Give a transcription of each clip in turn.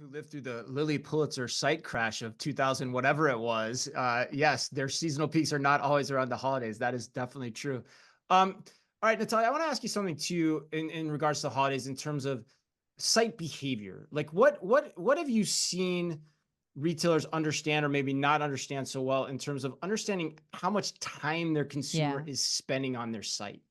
who lived through the Lilly Pulitzer site crash of 2000, whatever it was, yes, their seasonal peaks are not always around the holidays. That is definitely true. All right, Natalia, I want to ask you something too in regards to the holidays in terms of site behavior. Like what have you seen retailers understand or maybe not understand so well in terms of understanding how much time their consumer Yeah. is spending on their site?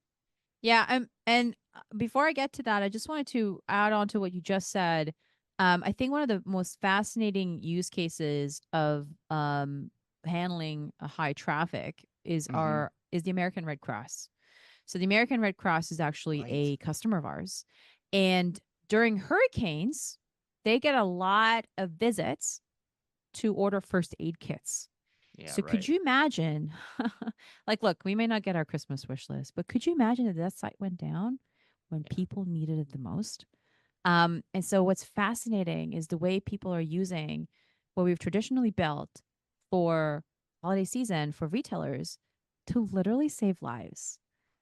Yeah. And before I get to that, I just wanted to add on to what you just said. I think one of the most fascinating use cases of handling a high traffic Hmm. is the American Red Cross. So the American Red Cross is actually Right. a customer of ours. And during hurricanes, they get a lot of visits to order first aid kits. Yeah, So could right. you imagine, like, look, we may not get our Christmas wish list, but could you imagine if that site went down when Yeah. people needed it the most? And so what's fascinating is the way people are using what we've traditionally built for holiday season for retailers to literally save lives.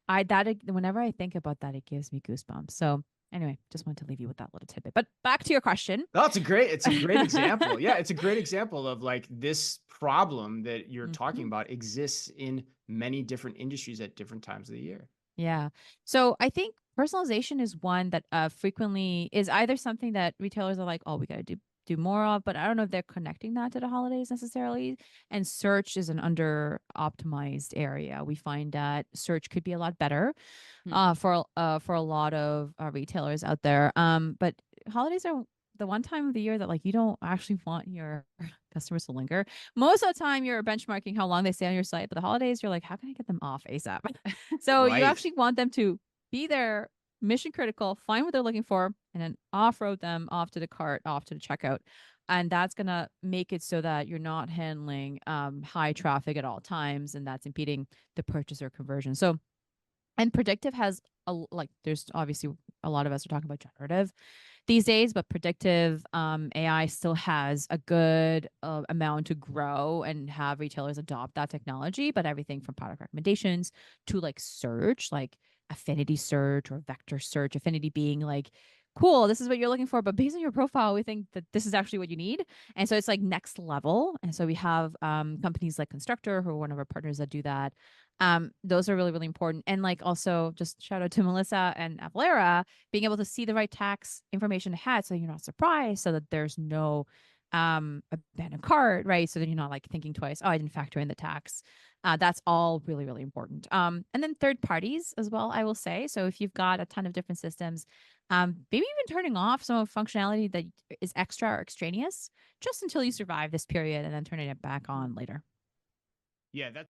Whenever I think about that, it gives me goosebumps. So anyway, just wanted to leave you with that little tidbit. But back to your question. No, it's a great example. Yeah, it's a great example of like this problem that you're talking Mhm. about exists in many different industries at different times of the year. Yeah. So I think personalization is one that frequently is either something that retailers are like, oh, we got to do more of, but I don't know if they're connecting that to the holidays necessarily. And search is an under optimized area. We find that search could be a lot better Hmm. for a lot of retailers out there. But holidays are the one time of the year that like you don't actually want your customers to linger. Most of the time, you're benchmarking how long they stay on your site, but the holidays, you're like, how can I get them off ASAP? So you Right. actually want them to be there, mission critical, find what they're looking for, and then off road them off to the cart, off to the checkout. And that's gonna make it so that you're not handling high traffic at all times, and that's impeding the purchaser conversion. So and predictive has there's obviously a lot of us are talking about generative these days, but predictive AI still has a good amount to grow and have retailers adopt that technology. But everything from product recommendations to like search, like affinity search or vector search, affinity being like, cool, this is what you're looking for, but based on your profile, we think that this is actually what you need. And so it's like next level. And so we have companies like Constructor, who are one of our partners that do that. Those are really, really important. And like also just shout out to Melissa and Avalera being able to see the right tax information ahead so you're not surprised, so that there's no abandoned cart, right? So then you're not like thinking twice, oh, I didn't factor in the tax. That's all really, really important. And then third parties as well, I will say. So if you've got a ton of different systems, maybe even turning off some of the functionality that is extra or extraneous just until you survive this period and then turning it back on later. Yeah, that's